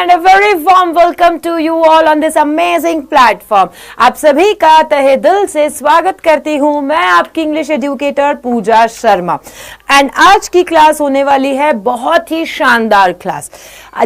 and a very warm welcome to you all on this amazing platform. आप सभी का तहे दिल से स्वागत करती हूँ मैं आपकी English educator Pooja Sharma. And आज की क्लास होने वाली है बहुत ही शानदार क्लास।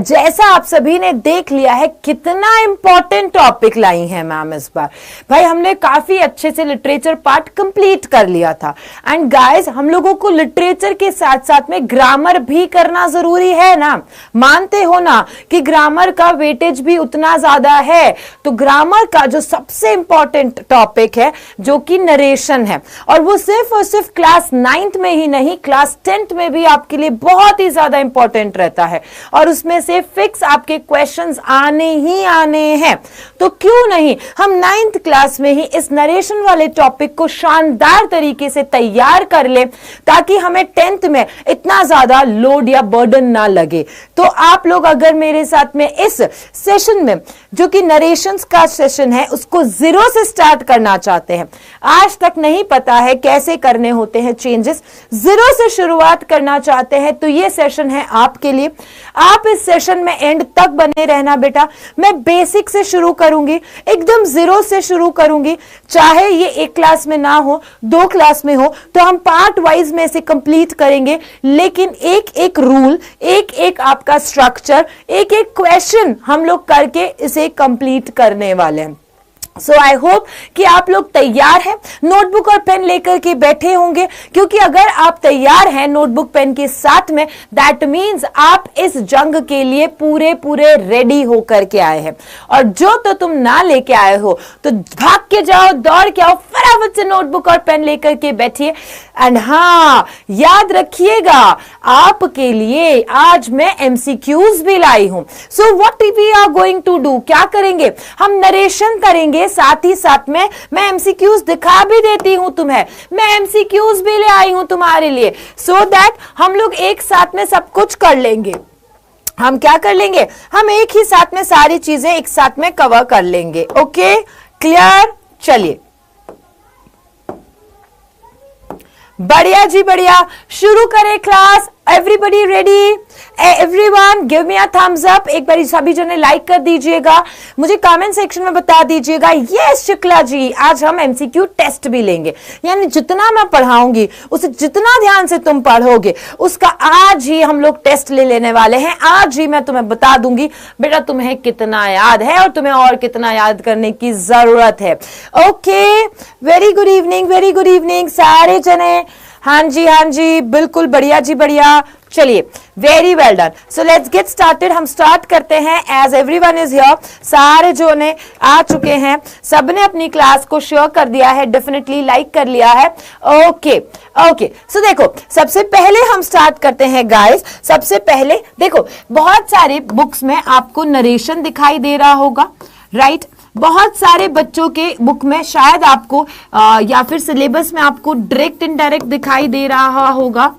जैसा आप सभी ने देख लिया है कितना इंपॉर्टेंट टॉपिक लाई है मैम इस बार। भाई हमने काफी अच्छे से लिटरेचर पार्ट कंप्लीट कर लिया था। एंड गाइस हम लोगों को लिटरेचर के साथ साथ में ग्रामर भी करना जरूरी है ना। मानते हो ना कि ग्रामर का वेटेज भी उतना ज्यादा है। तो ग्रामर का जो सबसे इंपॉर्टेंट टॉपिक है जो कि नरेशन है, और वो सिर्फ और सिर्फ क्लास 9th में ही नहीं क्लास 10th में भी आपके लिए बहुत ही ज्यादा इंपॉर्टेंट रहता है, और उसमें से फिक्स आपके क्वेश्चंस आने ही आने हैं। तो क्यों नहीं हम 9th क्लास में ही इस नरेशन वाले टॉपिक को शानदार तरीके से तैयार कर ले, ताकि हमें 10th में इतना ज्यादा लोड या बर्डन ना लगे। तो आप लोग अगर मेरे साथ में इस सेशन में जो कि नरेशंस का सेशन है उसको 0 से स्टार्ट करना चाहते हैं, आज तक नहीं पता है कैसे करने होते हैं चेंजेस, 0 से शुरुआत करना चाहते हैं, तो ये सेशन है आपके लिए। आप इस सेशन में एंड तक बने रहना बेटा। मैं बेसिक से शुरू करूंगी, एकदम 0 से शुरू करूंगी। चाहे ये एक क्लास में ना हो, 2 क्लास में हो, तो हम पार्ट वाइज में से कंप्लीट करेंगे, लेकिन एक एक रूल, एक एक आपका स्ट्रक्चर, एक एक क्वेश्चन हम लोग करके इसे कंप्लीट करने वाले हैं। सो आई होप कि आप लोग तैयार हैं, नोटबुक और पेन लेकर के बैठे होंगे, क्योंकि अगर आप तैयार हैं नोटबुक पेन के साथ में, दैट मीन्स आप इस जंग के लिए पूरे पूरे रेडी होकर के आए हैं। और जो तो तुम ना लेके आए हो तो भाग के जाओ, दौड़ के आओ, फटाफट से नोटबुक और पेन लेकर के बैठिए। एंड हाँ, याद रखिएगा आपके लिए आज मैं MCQs भी लाई हूं। So what we are going to do, क्या करेंगे हम, नरेशन करेंगे, साथ ही साथ में मैं MCQs दिखा भी देती हूं तुम्हें, मैं MCQs भी ले आई हूं तुम्हारे लिए, सो दैट हम लोग एक साथ में सब कुछ कर लेंगे। हम क्या कर लेंगे, हम एक ही साथ में सारी चीजें एक साथ में कवर कर लेंगे। Okay, clear? चलिए बढ़िया जी, बढ़िया, शुरू करें class. Everybody ready? Everyone give me a thumbs up. एक बार सभी जने लाइक कर दीजिएगा, मुझे कमेंट सेक्शन में बता दीजिएगा यस शुक्ला जी आज हम MCQ टेस्ट भी लेंगे। यानी जितना मैं पढ़ाऊंगी उसे जितना ध्यान से तुम पढ़ोगे उसका आज ही हम लोग टेस्ट ले लेने वाले हैं। आज ही मैं तुम्हें बता दूंगी बेटा तुम्हें कितना याद है और तुम्हें और कितना याद करने की जरूरत है। Okay, very good evening, very good evening सारे जने। हाँ जी, बिल्कुल बढ़िया जी, बढ़िया। चलिए, very well done. So let's get started. हम स्टार्ट करते हैं एज एवरीवन इज हियर। सारे जो ने आ चुके हैं, सबने अपनी क्लास को शेयर कर दिया है, डेफिनेटली लाइक कर लिया है। ओके ओके, सो देखो सबसे पहले हम स्टार्ट करते हैं गाइस। सबसे पहले देखो बहुत सारे बुक्स में आपको नरेशन दिखाई दे रहा होगा, राइट? बहुत सारे बच्चों के बुक में शायद आपको या फिर सिलेबस में आपको डायरेक्ट इनडायरेक्ट दिखाई दे रहा होगा,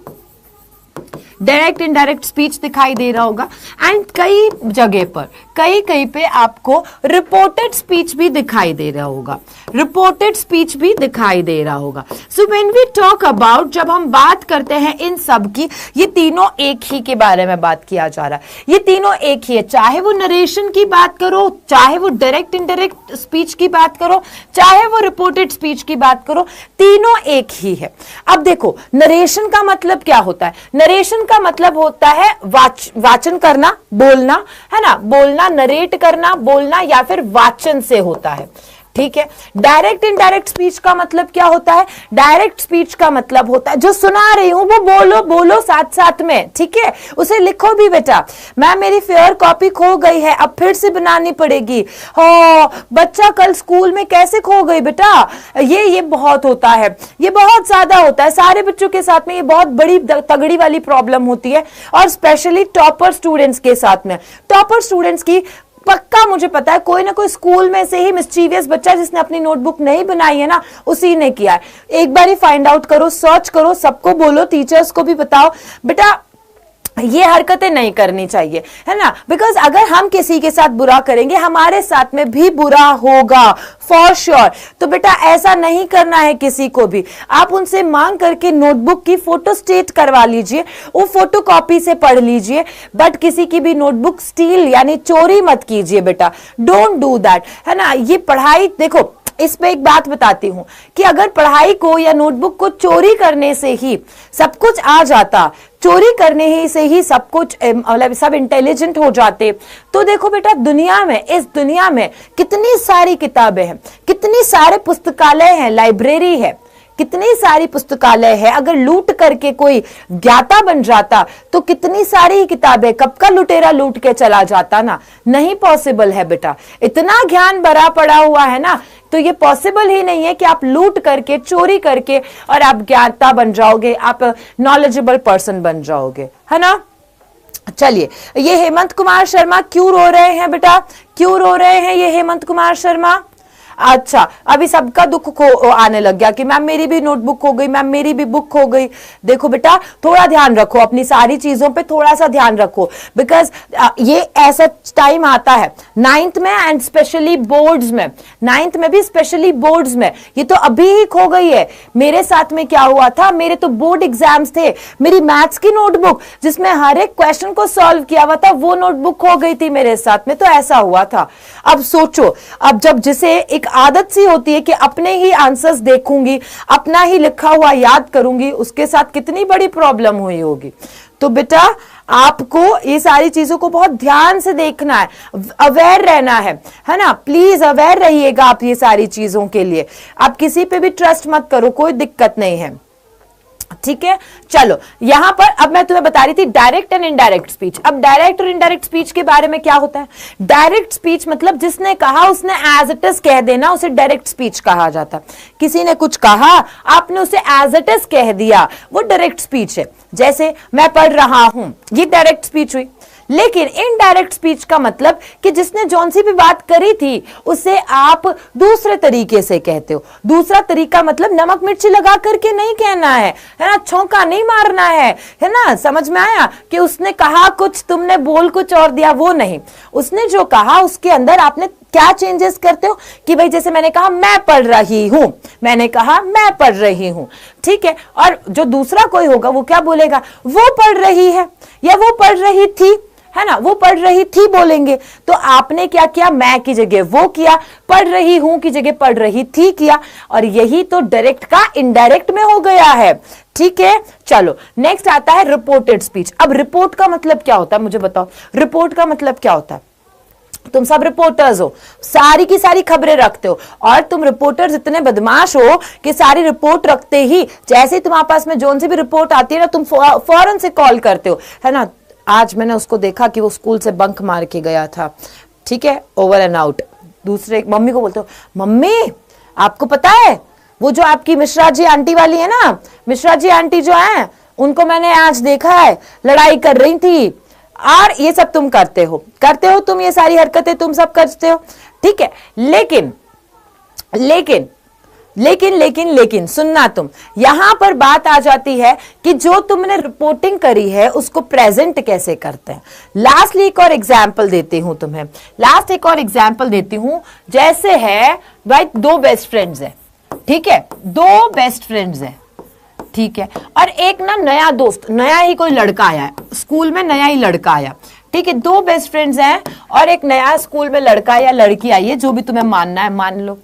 डायरेक्ट इनडायरेक्ट स्पीच दिखाई दे रहा होगा। एंड कई जगह पर कई पे आपको रिपोर्टेड स्पीच भी दिखाई दे रहा होगा, रिपोर्टेड स्पीच भी दिखाई दे रहा होगा। So when we talk about, जब हम बात करते हैं इन सब की, ये तीनों एक ही के बारे में बात किया जा रहा है, ये तीनों एक ही है। चाहे वो नरेशन की बात करो, चाहे वो डायरेक्ट इनडायरेक्ट स्पीच की बात करो, चाहे वो रिपोर्टेड स्पीच की बात करो, तीनों एक ही है। अब देखो नरेशन का मतलब क्या होता है, नरेशन का मतलब होता है वाचन करना, बोलना, है ना, बोलना, नरेट करना, बोलना या फिर वाचन से होता है, ठीक है। डायरेक्ट इनडायरेक्ट स्पीच का मतलब क्या होता है, डायरेक्ट स्पीच का मतलब होता है जो सुना रही हूं वो बोलो बोलो साथ साथ में, ठीक है, उसे लिखो भी बेटा। मैम मेरी फेयर कॉपी खो गई है, अब फिर से बनानी पड़ेगी। हो बच्चा कल स्कूल में कैसे खो गई बेटा, ये बहुत होता है, ये बहुत ज्यादा होता है सारे बच्चों के साथ में, ये बहुत बड़ी तगड़ी वाली प्रॉब्लम होती है, और स्पेशली टॉपर स्टूडेंट्स के साथ में। टॉपर स्टूडेंट्स की पक्का मुझे पता है कोई ना कोई स्कूल में से ही मिस्चीवियस बच्चा जिसने अपनी नोटबुक नहीं बनाई है ना, उसी ने किया है। एक बार ही फाइंड आउट करो, सर्च करो, सबको बोलो, टीचर्स को भी बताओ बेटा ये हरकतें नहीं करनी चाहिए, है ना, बिकॉज अगर हम किसी के साथ बुरा करेंगे हमारे साथ में भी बुरा होगा फॉर श्योर। तो बेटा ऐसा नहीं करना है किसी को भी। आप उनसे मांग करके नोटबुक की फोटो स्टेट करवा लीजिए, वो फोटो कॉपी से पढ़ लीजिए, बट किसी की भी नोटबुक स्टील यानी चोरी मत कीजिए बेटा, डोंट डू दैट, है ना। ये पढ़ाई देखो, इस पे एक बात बताती हूं कि अगर पढ़ाई को या नोटबुक को चोरी करने से ही सब कुछ आ जाता, चोरी करने ही से ही सब कुछ मतलब सब इंटेलिजेंट हो जाते, तो देखो बेटा दुनिया में, इस दुनिया में कितनी सारी किताबें हैं, कितनी सारे पुस्तकालय हैं, लाइब्रेरी है, कितनी सारी पुस्तकालय है। अगर लूट करके कोई ज्ञाता बन जाता तो कितनी सारी किताबें, कब का लुटेरा लूट के चला जाता ना। नहीं पॉसिबल है बेटा, इतना ज्ञान भरा पड़ा हुआ है ना, तो ये पॉसिबल ही नहीं है कि आप लूट करके, चोरी करके और आप ज्ञाता बन जाओगे, आप नॉलेजेबल पर्सन बन जाओगे, है ना। चलिए, ये हेमंत कुमार शर्मा क्यों रो रहे हैं बेटा, क्यों रो रहे हैं ये हेमंत कुमार शर्मा? अच्छा, अभी सबका दुख को आने लग गया कि मैम मेरी भी नोटबुक खो गई, मैम मेरी भी बुक खो गई। देखो बेटा थोड़ा ध्यान रखो, अपनी सारी चीजों पे थोड़ा सा ध्यान रखो, बिकॉज ये ऐसा टाइम आता है 9th में एंड स्पेशली बोर्ड्स में, 9th में भी स्पेशली बोर्ड्स में। ये तो अभी ही खो गई है। मेरे साथ में क्या हुआ था, मेरे तो बोर्ड एग्जाम्स थे, मेरी मैथ्स की नोटबुक जिसमें हर एक क्वेश्चन को सॉल्व किया हुआ था, वो नोटबुक खो गई थी मेरे साथ में, तो ऐसा हुआ था। अब सोचो, अब जब जिसे एक आदत सी होती है कि अपने ही आंसर्स देखूंगी, अपना ही लिखा हुआ याद करूंगी, उसके साथ कितनी बड़ी प्रॉब्लम हुई होगी। तो बेटा आपको ये सारी चीजों को बहुत ध्यान से देखना है, अवेयर रहना है ना। प्लीज अवेयर रहिएगा आप ये सारी चीजों के लिए। आप किसी पे भी ट्रस्ट मत करो, कोई दिक्कत नहीं है, ठीक है। चलो यहां पर अब मैं तुम्हें बता रही थी डायरेक्ट एंड इनडायरेक्ट स्पीच। अब डायरेक्ट और इनडायरेक्ट स्पीच के बारे में क्या होता है? डायरेक्ट स्पीच मतलब जिसने कहा उसने एज इट इज कह देना, उसे डायरेक्ट स्पीच कहा जाता है। किसी ने कुछ कहा, आपने उसे एज इट इज कह दिया, वो डायरेक्ट स्पीच है। जैसे मैं पढ़ रहा हूं, ये डायरेक्ट स्पीच हुई। लेकिन इनडायरेक्ट स्पीच का मतलब कि जिसने जौन सी भी बात करी थी उसे आप दूसरे तरीके से कहते हो। दूसरा तरीका मतलब नमक मिर्ची लगा करके नहीं कहना है ना, छौंका नहीं मारना है ना। समझ में आया कि उसने कहा कुछ, तुमने बोल कुछ और दिया, वो नहीं। उसने जो कहा उसके अंदर आपने क्या चेंजेस करते हो कि भाई जैसे मैंने कहा मैं पढ़ रही हूं, मैंने कहा मैं पढ़ रही हूं, ठीक है। और जो दूसरा कोई होगा वो क्या बोलेगा, वो पढ़ रही है या वो पढ़ रही थी, है ना, वो पढ़ रही थी बोलेंगे। तो आपने क्या किया, मैं की जगह वो किया, पढ़ रही हूं की जगह पढ़ रही थी किया, और यही तो डायरेक्ट का इनडायरेक्ट में हो गया है, ठीक है। चलो नेक्स्ट आता है रिपोर्टेड स्पीच। अब रिपोर्ट का मतलब क्या होता है मुझे बताओ, रिपोर्ट का मतलब क्या होता है? तुम सब रिपोर्टर्स हो, सारी की सारी खबरें रखते हो, और तुम रिपोर्टर्स इतने बदमाश हो कि सारी रिपोर्ट रखते ही जैसे ही तुम्हारे पास में जोन सी भी रिपोर्ट आती है ना, तुम फौरन से कॉल करते हो, है ना। आज मैंने उसको देखा कि वो स्कूल से बंक मार के गया था, ठीक है, ओवर एंड आउट। दूसरे मम्मी को बोलते हो, मम्मी आपको पता है वो जो आपकी मिश्रा जी आंटी वाली है ना, मिश्रा जी आंटी जो है उनको मैंने आज देखा है, लड़ाई कर रही थी। और ये सब तुम करते हो तुम, ये सारी हरकतें तुम सब करते हो, ठीक है। लेकिन लेकिन लेकिन लेकिन लेकिन सुनना, तुम यहां पर बात आ जाती है कि जो तुमने रिपोर्टिंग करी है उसको प्रेजेंट कैसे करते हैं। लास्टली एक और एग्जाम्पल देती हूं तुम्हें, जैसे है भाई दो बेस्ट फ्रेंड्स है, ठीक है, दो बेस्ट फ्रेंड्स है, ठीक है, और एक ना नया दोस्त, नया ही कोई लड़का आया है स्कूल में, नया ही लड़का आया, ठीक है। दो बेस्ट फ्रेंड्स हैं और एक नया स्कूल में लड़का या लड़की आई है, जो भी तुम्हें मानना है मान लो,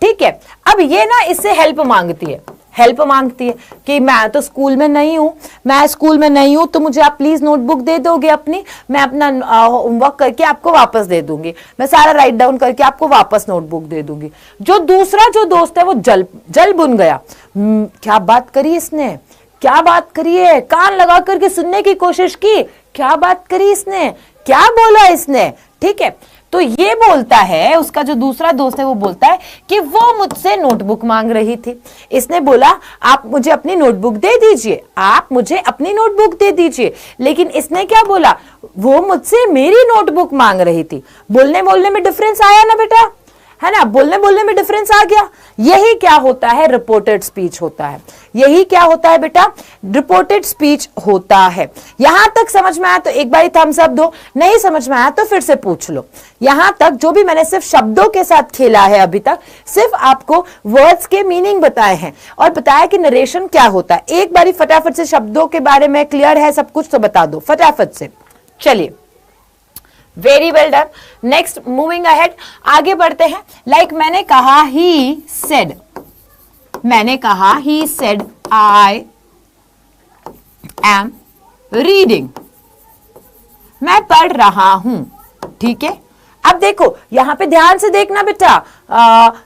ठीक है। अब ये ना इससे हेल्प मांगती है कि मैं तो स्कूल में नहीं हूं, तो मुझे आप प्लीज नोटबुक दे दोगे अपनी, मैं अपना होमवर्क करके आपको वापस दे दूंगी, मैं सारा राइट डाउन करके आपको वापस नोटबुक दे दूंगी। जो दूसरा जो दोस्त है वो जल बुन गया, क्या बात करी इसने, क्या बात करी है, कान लगा करके सुनने की कोशिश की, क्या बात करी इसने, क्या बोला इसने, ठीक है। तो ये बोलता है, उसका जो दूसरा दोस्त है वो बोलता है कि वो मुझसे नोटबुक मांग रही थी, इसने बोला आप मुझे अपनी नोटबुक दे दीजिए, आप मुझे अपनी नोटबुक दे दीजिए, लेकिन इसने क्या बोला, वो मुझसे मेरी नोटबुक मांग रही थी। बोलने बोलने में डिफरेंस आया ना बेटा, है ना, बोलने बोलने में डिफरेंस आ गया। यही क्या होता है, रिपोर्टेड स्पीच होता है। यही क्या होता है बेटा, रिपोर्टेड स्पीच होता है। यहां तक समझ में आया तो एक बार थम्स अप दो, नहीं समझ में आया तो फिर से पूछ लो। यहां तक जो भी मैंने सिर्फ शब्दों के साथ खेला है अभी तक, सिर्फ आपको वर्ड्स के मीनिंग बताए हैं और बताया कि नरेशन क्या होता है। एक बारी फटाफट से शब्दों के बारे में क्लियर है सब कुछ तो बता दो फटाफट से। चलिए, very well done. Next moving ahead, आगे बढ़ते हैं। लाइक मैंने कहा ही सेड, मैंने कहा he said I am reading, मैं पढ़ रहा हूं। ठीक है, अब देखो यहां पे ध्यान से देखना बेटा,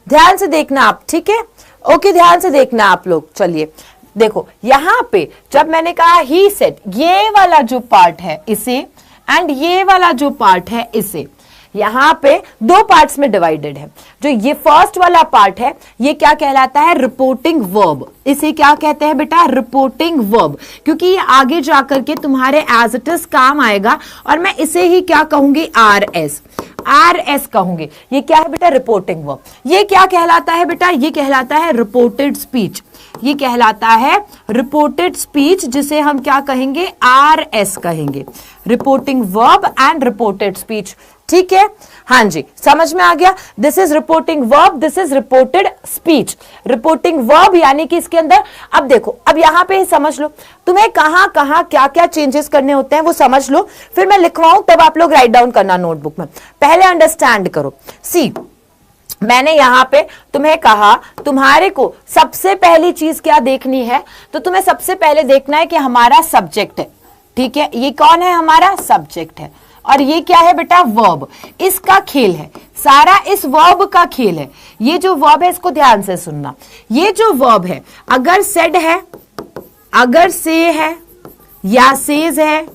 ध्यान से देखना आप, ठीक है, ओके, ध्यान से देखना आप लोग। चलिए देखो यहां पे जब मैंने कहा ही सेड, ये वाला जो पार्ट है इसे एंड ये वाला जो पार्ट है इसे, यहां पे दो पार्ट्स में डिवाइडेड है। जो ये फर्स्ट वाला पार्ट है ये क्या कहलाता है, रिपोर्टिंग वर्ब। इसे क्या कहते हैं बेटा, रिपोर्टिंग वर्ब, क्योंकि ये आगे जाकर के तुम्हारे एज इट इज काम आएगा और मैं इसे ही क्या कहूंगी, आर एस कहूंगी। ये क्या है बेटा, रिपोर्टिंग वर्ब। ये क्या कहलाता है बेटा, ये कहलाता है रिपोर्टेड स्पीच। ये कहलाता है रिपोर्टेड स्पीच, जिसे हम क्या कहेंगे, आर एस कहेंगे, reporting verb and reported speech. ठीक है, हाँ जी, समझ में आ गया। This is reporting verb, this is reported speech. Reporting verb यानी कि इसके अंदर, अब देखो, अब यहां पे समझ लो, तुम्हें कहां कहां क्या क्या चेंजेस करने होते हैं वो समझ लो, फिर मैं लिखवाऊं तब आप लोग राइट डाउन करना नोटबुक में। पहले अंडरस्टैंड करो। सी, मैंने यहां पे तुम्हें कहा तुम्हारे को सबसे पहली चीज क्या देखनी है, तो तुम्हें सबसे पहले देखना है कि हमारा सब्जेक्ट है। ठीक है, ये कौन है, हमारा सब्जेक्ट है, और ये क्या है बेटा, वर्ब। इसका खेल है सारा, इस वर्ब का खेल है। ये जो वर्ब है इसको ध्यान से सुनना। ये जो वर्ब है, अगर सेड है, अगर से है, या सेज है,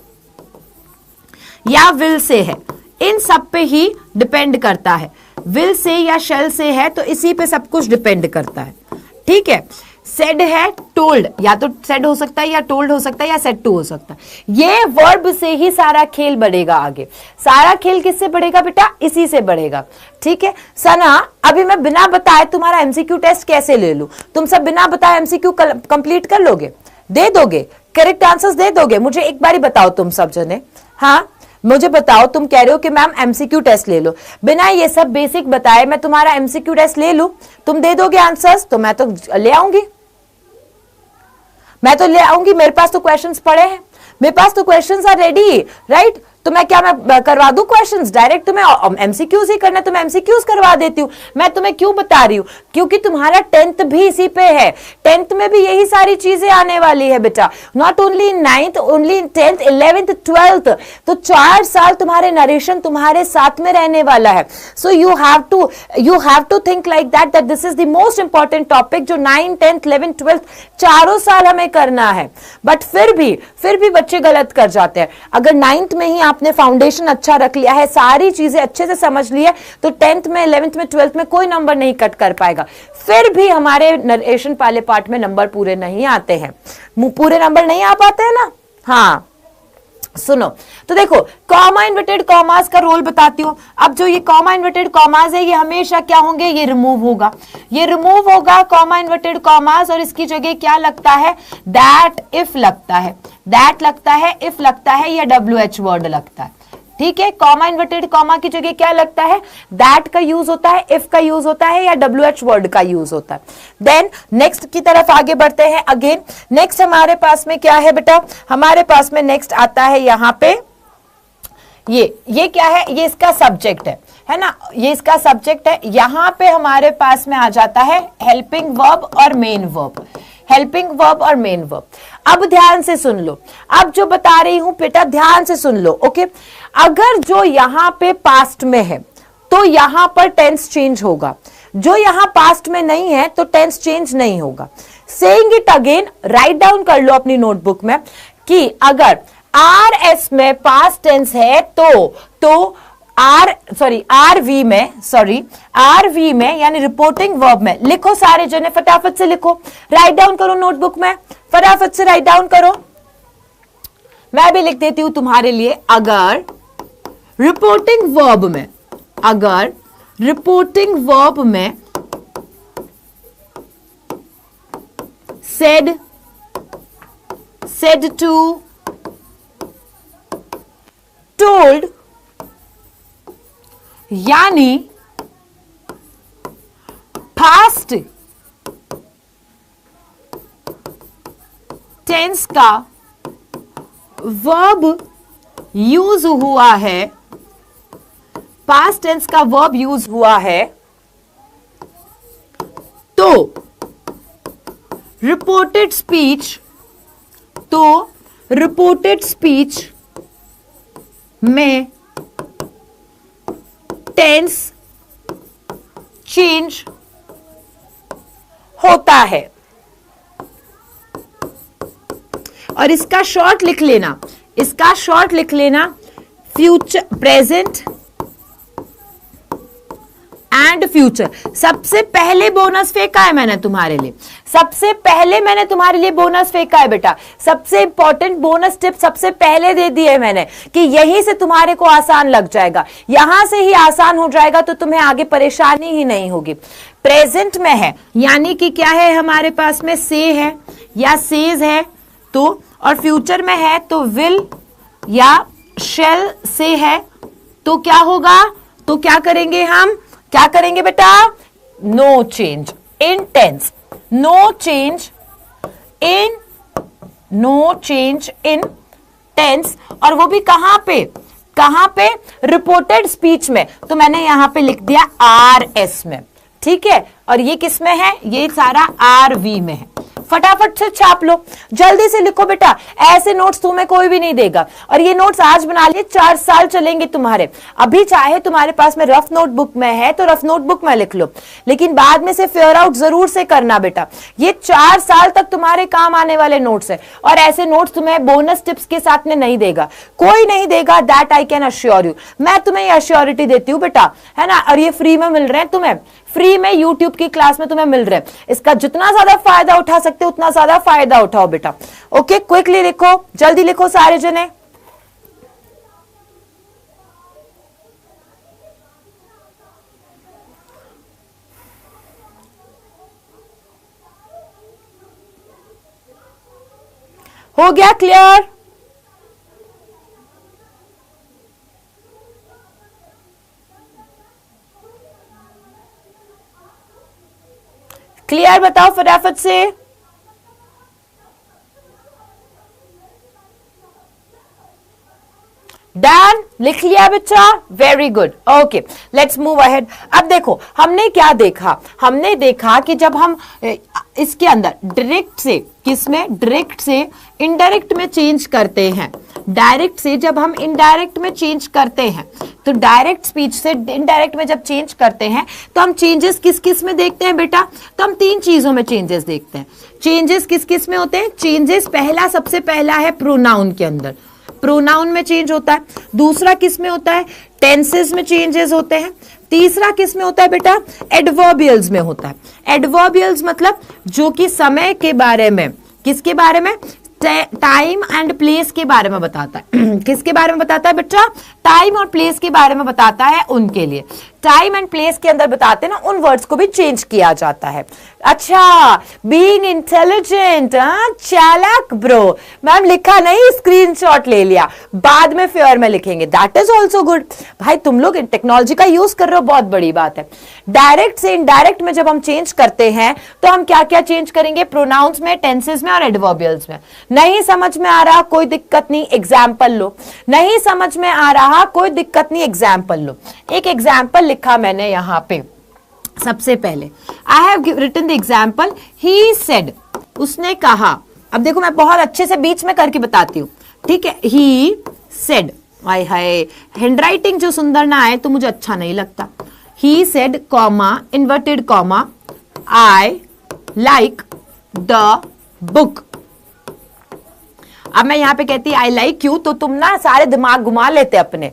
या विल से है, इन सब पे ही डिपेंड करता है। विल से या शेल से है तो इसी पे सब कुछ डिपेंड करता है। ठीक है, सेड है, टोल्ड, या तो सेड हो सकता है या टोल्ड हो सकता है या सेड टू हो सकता है। ये वर्ब से ही सारा खेल बढ़ेगा आगे। सारा खेल किससे बढ़ेगा बेटा, इसी से बढ़ेगा। ठीक है सना, अभी मैं बिना बताए तुम्हारा एमसीक्यू टेस्ट कैसे ले लूं? तुम सब बिना बताए एमसीक्यू कंप्लीट कर लोगे, दे दोगे, करेक्ट आंसर्स दे दोगे? मुझे एक बारी बताओ तुम सब जने, हाँ मुझे बताओ, तुम कह रहे हो कि मैम एमसीक्यू टेस्ट ले लो, बिना ये सब बेसिक बताए मैं तुम्हारा एमसीक्यू टेस्ट ले लूं, तुम दे दोगे आंसर्स? तो मैं तो ले आऊंगी, मैं तो ले आऊंगी, मेरे पास तो क्वेश्चंस पड़े हैं, मेरे पास तो क्वेश्चंस आर रेडी, राइट? तो मैं क्या, मैं करवा दूं क्वेश्चंस डायरेक्ट? तुम्हें एमसीक्यूज ही करना है तो मैं एमसीक्यूज करवा देती हूँ। मैं तुम्हें क्यों बता रही हूँ, क्योंकि तुम्हारा 10th भी इसी पे है। 10th में भी यही सारी चीजें आने वाली है बेटा, not only in 9th, only in 10th, 11th, 12th। तो 4 साल तुम्हारे नरेशन तुम्हारे साथ में रहने वाला है। So you have to think like that this is the most important topic, जो 9, 10th, 11th, 12th 4 साल हमें करना है। बट फिर भी बच्चे गलत कर जाते हैं। अगर 9th में ही आपने फाउंडेशन अच्छा रख लिया है, सारी चीजें अच्छे से समझ ली है, तो 10th में, 11th में, 12th में कोई नंबर नहीं कट कर पाएगा। फिर भी हमारे नरेशन वाले पार्ट में नंबर पूरे नहीं आते हैं, पूरे नंबर नहीं आ पाते हैं ना। हाँ सुनो, तो देखो कॉमा इन्वर्टेड कॉमास का रोल बताती हूं। अब जो ये कॉमा इन्वर्टेड कॉमास है ये हमेशा क्या होंगे, ये रिमूव होगा, ये रिमूव होगा कॉमा इन्वर्टेड कॉमास, और इसकी जगह क्या लगता है, दैट, इफ लगता है, दैट लगता है, इफ लगता है, या WH वर्ड लगता है। ठीक है, कॉमा इन्वर्टेड कॉमा की जगह क्या लगता है, दैट का यूज होता है, इफ का यूज होता है, या WH वर्ड का यूज होता है। देन नेक्स्ट की तरफ आगे बढ़ते हैं। अगेन नेक्स्ट हमारे पास में क्या है बेटा, हमारे पास में नेक्स्ट आता है यहाँ पे, ये क्या है, ये इसका सब्जेक्ट है ना, ये इसका सब्जेक्ट है। यहां पे हमारे पास में आ जाता है हेल्पिंग वर्ब और मेन वर्ब, हेल्पिंग वर्ब और मेन वर्ब। अब ध्यान से सुन लो, अब जो बता रही हूं बेटा ध्यान से सुन लो, ओके? अगर जो यहां पे पास्ट में है तो यहां पर टेंस चेंज होगा, जो यहां पास्ट में नहीं है तो टेंस चेंज नहीं होगा। Saying it again, write down कर लो अपनी नोटबुक में कि अगर RS में पास्ट टेंस है तो RV में यानी रिपोर्टिंग वर्ब में लिखो, सारे जने फटाफट से लिखो, राइट डाउन करो नोटबुक में, फटाफट से राइट डाउन करो। मैं भी लिख देती हूं तुम्हारे लिए। अगर रिपोर्टिंग वर्ब में said, said to, told, यानी past टेंस का वर्ब यूज हुआ है, पास्ट टेंस का वर्ब यूज हुआ है, तो रिपोर्टेड स्पीच, तो रिपोर्टेड स्पीच में टेंस चेंज होता है। और इसका शॉर्ट लिख लेना, इसका शॉर्ट लिख लेना, फ्यूचर, प्रेजेंट एंड फ्यूचर। सबसे पहले बोनस फेंका है मैंने तुम्हारे लिए, सबसे पहले मैंने तुम्हारे लिए बोनस फेंका है बेटा। सबसे इंपॉर्टेंट बोनस टिप सबसे पहले दे दी है मैंने कि यहीं से तुम्हारे को आसान लग जाएगा, यहां से ही आसान हो जाएगा, तो तुम्हें आगे परेशानी ही नहीं होगी। प्रेजेंट में है यानी कि क्या है हमारे पास में, से है या सेज है तो, और फ्यूचर में है तो विल या शेल से है तो क्या होगा, तो क्या करेंगे हम, क्या करेंगे बेटा, no change in tense, no change in, no change in tense. और वो भी कहां पे, कहां पे, रिपोर्टेड स्पीच में, तो मैंने यहां पे लिख दिया RS में, ठीक है। और ये किस में है, ये सारा RV में है। फटाफट से छाप लो, जल्दी से लिखो बेटा, ऐसे नोट्स तुम्हें कोई भी नहीं देगा। और ये नोट्स आज बना लिए, 4 साल चलेंगे तुम्हारे। अभी चाहे तुम्हारे पास में रफ नोटबुक में है तो रफ नोटबुक में लिख लो, लेकिन बाद में से फेयर आउट जरूर से करना बेटा। ये 4 साल तक तुम्हारे काम आने वाले नोट्स है, और ऐसे नोट्स तुम्हें बोनस टिप्स के साथ में नहीं देगा, कोई नहीं देगा, that I can assure you. मैं तुम्हें ये अश्योरिटी देती हूँ बेटा, है ना। और ये फ्री में मिल रहे हैं तुम्हें, फ्री में यूट्यूब की क्लास में तुम्हें मिल रहे हैं। इसका जितना ज्यादा फायदा उठा सकते हो उतना ज्यादा फायदा उठाओ बेटा। ओके, क्विकली लिखो, जल्दी लिखो सारे जने। हो गया क्लियर? क्लियर बताओ फटाफट से। डन, लिख लिया बच्चा, very good. Okay, let's move ahead. अब देखो हमने क्या देखा, हमने देखा कि जब हम इसके अंदर डायरेक्ट से, किसमें, डायरेक्ट से इनडायरेक्ट में चेंज करते हैं, डायरेक्ट से जब हम इनडायरेक्ट में चेंज करते हैं, तो डायरेक्ट स्पीच से इनडायरेक्ट में जब चेंज करते हैं तो हम चेंजेस किस किस में देखते हैं बेटा, तो हम 3 चीजों में चेंजेस देखते हैं। चेंजेस किस किस में होते हैं, चेंजेस पहला, सबसे पहला है प्रोनाउन के अंदर, प्रोनाउन में चेंज होता है। दूसरा किस में होता है, टेंसेस में चेंजेस होते हैं। तीसरा किस में होता है बेटा, एडवर्बियल्स में होता है। एडवर्बियल्स मतलब जो कि समय के बारे में, किसके बारे में, टाइम एंड प्लेस के बारे में बताता है। किसके बारे में बताता है बच्चा, टाइम और प्लेस के बारे में बताता है, उनके लिए टाइम एंड प्लेस के अंदर बताते हैं ना, उन वर्ड्स को भी चेंज किया जाता है। अच्छा, बीइंग इंटेलिजेंट, चालाक ब्रो, मैम लिखा नहीं, स्क्रीनशॉट ले लिया, बाद में फेयर में लिखेंगे, दैट इज ऑल्सो गुड। भाई तुम लोग टेक्नोलॉजी का यूज कर रहे हो, बहुत बड़ी बात है। डायरेक्ट से इनडायरेक्ट में जब हम चेंज करते हैं तो हम क्या क्या चेंज करेंगे, प्रोनाउंस में, टेंसेस में और एडवर्बियल्स में। नहीं समझ में आ रहा, कोई दिक्कत नहीं, एग्जाम्पल लो। नहीं समझ में आ रहा, कोई दिक्कत नहीं, एग्जाम्पल लो। एक एग्जाम्पल लिखा मैंने यहां पे सबसे पहले, I have written the example, he said, उसने कहा। अब देखो मैं बहुत अच्छे से बीच में करके बताती हूं, ठीक है। He said, hi hi, handwriting जो सुंदर ना आए तो मुझे अच्छा नहीं लगता। ही said, comma, inverted comma, I like the book. अब मैं यहां पे कहती आई लाइक यू, तो तुम ना सारे दिमाग घुमा लेते अपने।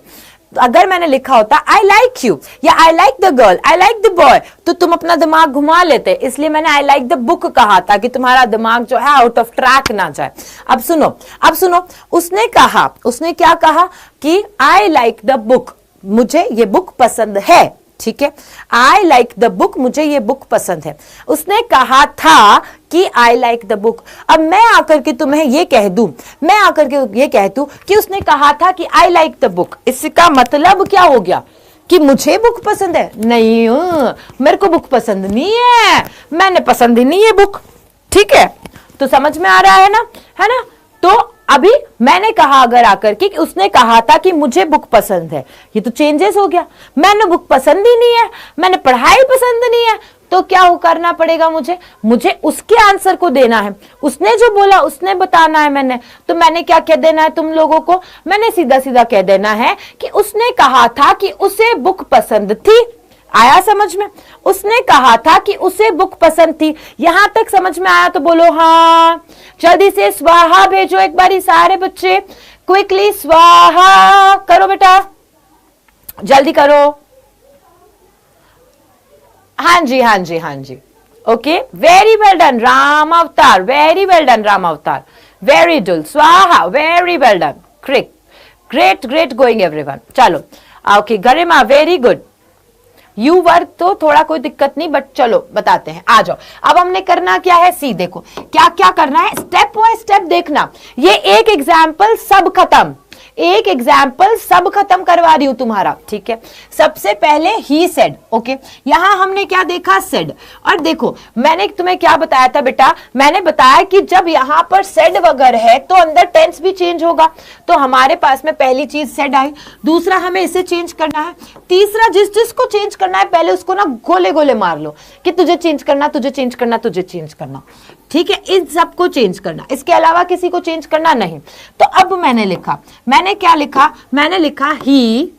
अगर मैंने लिखा होता आई लाइक यू या आई like the girl, I like the boy, तो तुम अपना दिमाग घुमा लेते। इसलिए मैंने आई लाइक द बुक कहा था कि तुम्हारा दिमाग जो है आउट ऑफ ट्रैक ना जाए। अब सुनो, अब सुनो, उसने कहा, उसने क्या कहा कि आई लाइक द बुक, मुझे ये बुक पसंद है। ठीक है, आई लाइक द बुक, मुझे ये बुक पसंद है। उसने कहा था कि आई लाइक द बुक। अब मैं आकर के तुम्हें ये कह दूं, मैं आकर के ये कह दूं कि उसने कहा था कि आई लाइक द बुक, इसका मतलब क्या हो गया कि मुझे बुक पसंद है? नहीं, मेरे को बुक पसंद नहीं है, मैंने पसंद ही नहीं है बुक। ठीक है, तो समझ में आ रहा है ना, है ना? तो अभी मैंने कहा अगर आकर के कि उसने कहा था कि मुझे बुक पसंद है, ये तो चेंजेस हो गया। मैंने बुक पसंद ही नहीं है, मैंने पढ़ाई पसंद नहीं है, तो क्या करना पड़ेगा मुझे उसके आंसर को देना है। उसने जो बोला उसने बताना है मैंने, तो मैंने क्या कह देना है तुम लोगों को? मैंने सीधा सीधा कह देना है कि उसने कहा था कि उसे बुक पसंद थी। आया समझ में? उसने कहा था कि उसे बुक पसंद थी। यहां तक समझ में आया तो बोलो हाँ। जल्दी से स्वाहा भेजो एक बारी सारे बच्चे, क्विकली स्वाहा करो बेटा, जल्दी करो। हाँ जी, हाँ जी, हाँ जी, okay, very well done Ram Avatar, very well done Ram Avatar, very dull Swaha, very well done, great great great going everyone. चलो okay, Garima very good, you work तो थोड़ा कोई दिक्कत नहीं, बट चलो बताते हैं, आ जाओ। अब हमने करना क्या है, सी देखो क्या क्या करना है, स्टेप बाय स्टेप देखना। ये एक एग्जाम्पल सब खत्म, एक एग्जाम्पल सब खत्म करवा रही हूं तुम्हारा। ठीक है, सबसे पहले ही सेड, ओके, यहां हमने क्या देखा, सेड। और देखो मैंने तुम्हें क्या बताया था बेटा, मैंने बताया कि जब यहां पर सेड वगैरह है तो अंदर टेंस भी चेंज होगा। तो हमारे पास में पहली चीज सेड आई, दूसरा हमें इसे चेंज करना है, तीसरा जिस जिसको चेंज करना है पहले उसको ना गोले गोले मार लो कि तुझे चेंज करना, तुझे चेंज करना, तुझे चेंज करना। ठीक है, इन सबको चेंज करना, इसके अलावा किसी को चेंज करना नहीं। तो अब मैंने लिखा, मैंने क्या लिखा, मैंने लिखा ही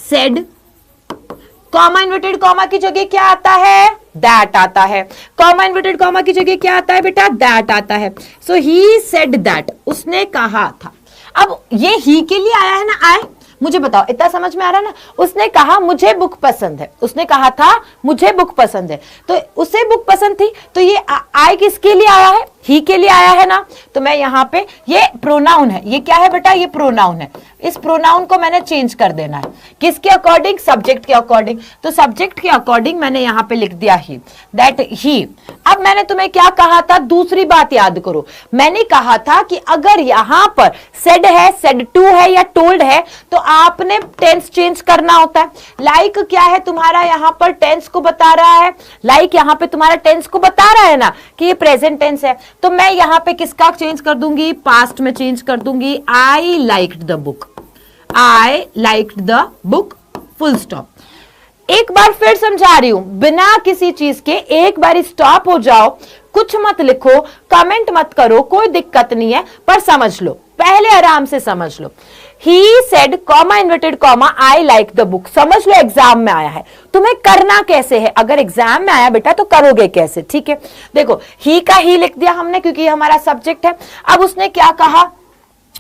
सेड, कॉमा इन्वर्टेड कॉमा की जगह क्या आता है, दैट आता है। कॉमा इन्वर्टेड कॉमा की जगह क्या आता है बेटा, दैट आता है। सो ही सेड दैट, उसने कहा था। अब ये ही के लिए आया है ना, आए, मुझे बताओ इतना समझ में आ रहा है ना? उसने कहा मुझे बुक पसंद है, उसने कहा था मुझे बुक पसंद है, तो उसे बुक पसंद थी, तो ये आई किसके लिए आया है, ही के लिए आया है ना। तो मैं यहाँ पे, ये प्रोनाउन है, ये क्या है बेटा, ये प्रोनाउन है। इस प्रोनाउन को मैंने चेंज कर देना है, किसके अकॉर्डिंग, सब्जेक्ट के अकॉर्डिंग। तो सब्जेक्ट के अकॉर्डिंग मैंने यहाँ पे लिख दिया ही, दैट ही। अब मैंने तुम्हें क्या कहा था, दूसरी बात याद करो, मैंने कहा था कि अगर यहां पर सेड है, सेड टू है या टोल्ड है तो आपने टेंस चेंज करना होता है। लाइक क्या है तुम्हारा, यहां पर टेंस को बता रहा है, लाइक यहां पे तुम्हारा टेंस को बता रहा है ना कि ये प्रेजेंट टेंस है, तो मैं यहां पे किसका चेंज कर दूंगी, पास्ट में चेंज कर दूंगी। I liked the book, I liked the book, full stop. एक बार फिर समझा रही हूं, बिना किसी चीज के एक बार स्टॉप हो जाओ, कुछ मत लिखो, कमेंट मत करो, कोई दिक्कत नहीं है, पर समझ लो, पहले आराम से समझ लो। He said comma inverted comma I like the book, समझ लो एग्जाम में आया है, तुम्हें करना कैसे है, अगर एग्जाम में आया बेटा तो करोगे कैसे। ठीक है, देखो ही का ही लिख दिया हमने क्योंकि हमारा सब्जेक्ट है। अब उसने क्या कहा,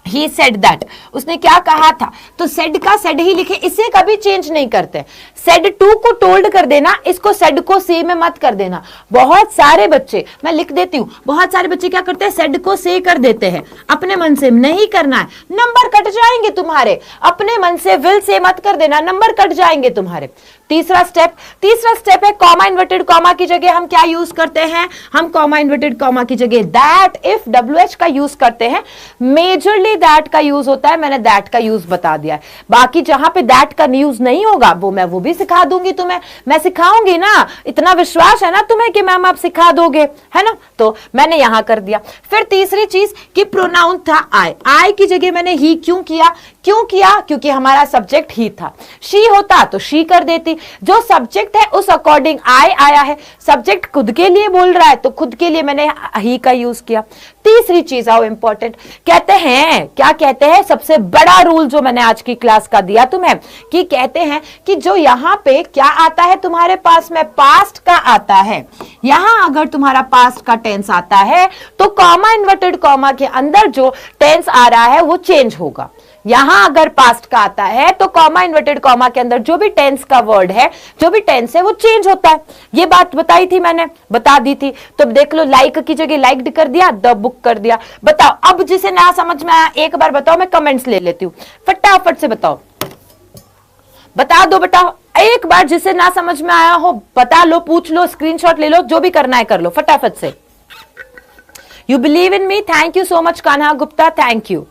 He said that, उसने क्या कहा था, तो सेड का सेड ही लिखे, इसे कभी चेंज नहीं करते। सेड टू को टोल्ड कर देना, इसको सेड को से में मत कर देना। बहुत सारे बच्चे, मैं लिख देती हूँ, बहुत सारे बच्चे क्या करते हैं, सेड को से कर देते हैं, अपने मन से नहीं करना है, नंबर कट जाएंगे तुम्हारे। अपने मन से विल से मत कर देना, नंबर कट जाएंगे तुम्हारे। तीसरा स्टेप है कॉमा इन्वर्टेड कॉमा की जगह हम क्या यूज करते हैं, हम कॉमा इन्वर्टेड कॉमा की जगह दैट, इफ, WH का यूज करते हैं। मेजरली दैट का यूज होता है, मैंने दैट का यूज बता दिया है। बाकी जहां पे दैट का यूज नहीं होगा वो भी सिखा दूंगी तुम्हें, मैं सिखाऊंगी ना, इतना विश्वास है ना तुम्हें कि मैम आप सिखा दोगे, है ना। तो मैंने यहां कर दिया। फिर तीसरी चीज कि प्रोनाउन था आई की जगह मैंने ही क्यों किया, क्योंकि हमारा सब्जेक्ट ही था। शी होता तो शी कर देती, जो सब्जेक्ट है उस अकॉर्डिंग आई आया है, सब्जेक्ट खुद के लिए बोल रहा है तो खुद के लिए मैंने ही का यूज किया। तीसरी चीज आओ इंपॉर्टेंट, कहते हैं, क्या कहते हैं, सबसे बड़ा रूल जो मैंने आज की क्लास का दिया तुम्हें, कि कहते हैं कि जो यहां पे क्या आता है तुम्हारे पास में, पास्ट का आता है। यहां अगर तुम्हारा पास्ट का टेंस आता है तो कॉमा इन्वर्टेड कॉमा के अंदर जो टेंस आ रहा है वो चेंज होगा। यहां अगर पास्ट का आता है तो कॉमा इन्वर्टेड कॉमा के अंदर जो भी टेंस का वर्ड है, जो भी टेंस है वो चेंज होता है। ये बात बताई थी मैंने, बता दी थी। तो देख लो, लाइक की जगह लाइक्ड कर दिया, द बुक कर दिया। बताओ अब जिसे ना समझ में आया एक बार बताओ, मैं कमेंट्स ले लेती हूँ, फटाफट से बताओ, बता दो बेटा, एक बार जिसे ना समझ में आया हो बता लो, पूछ लो, स्क्रीनशॉट ले लो, जो भी करना है कर लो फटाफट से। You believe in me, thank you so much Kanha Gupta, thank you.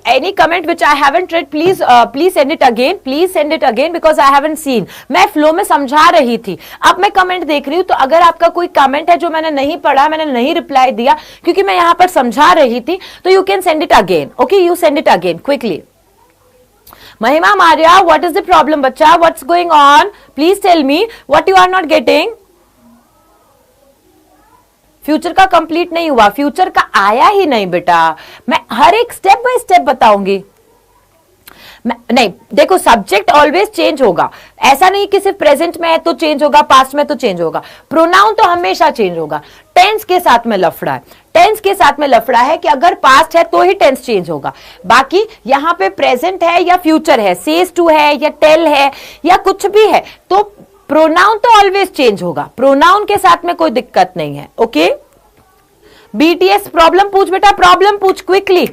Any comment which I haven't read, please send it again, please send it again because I haven't seen। मैं फ्लो में समझा रही थी, अब मैं कमेंट देख रही हूं, तो अगर आपका कोई कमेंट है जो मैंने नहीं पढ़ा, मैंने नहीं रिप्लाई दिया क्योंकि मैं यहां पर समझा रही थी, तो you can send it again. Okay, you send it again quickly. Mahima Maria, what is the problem बच्चा, what's going on, please tell me what you are not getting. Future का कंप्लीट नहीं हुआ, फ्यूचर का आया ही नहीं बेटा, मैं हर एक स्टेप बाय स्टेप बताऊंगी। नहीं देखो, सब्जेक्ट ऑलवेज चेंज होगा, ऐसा नहीं कि सिर्फ प्रेजेंट में है तो चेंज होगा, पास्ट में तो चेंज होगा, प्रोनाउन तो हमेशा चेंज होगा। टेंस के साथ में लफड़ा है, टेंस के साथ में लफड़ा है कि अगर पास्ट है तो ही टेंस चेंज होगा, बाकी यहां पे प्रेजेंट है या फ्यूचर है, सेज टू है या टेल है या कुछ भी है, तो प्रोनाउन तो ऑलवेज चेंज होगा, प्रोनाउन के साथ में कोई दिक्कत नहीं है। ओके, बीटीएस प्रॉब्लम पूछ बेटा, प्रॉब्लम पूछ क्विकली,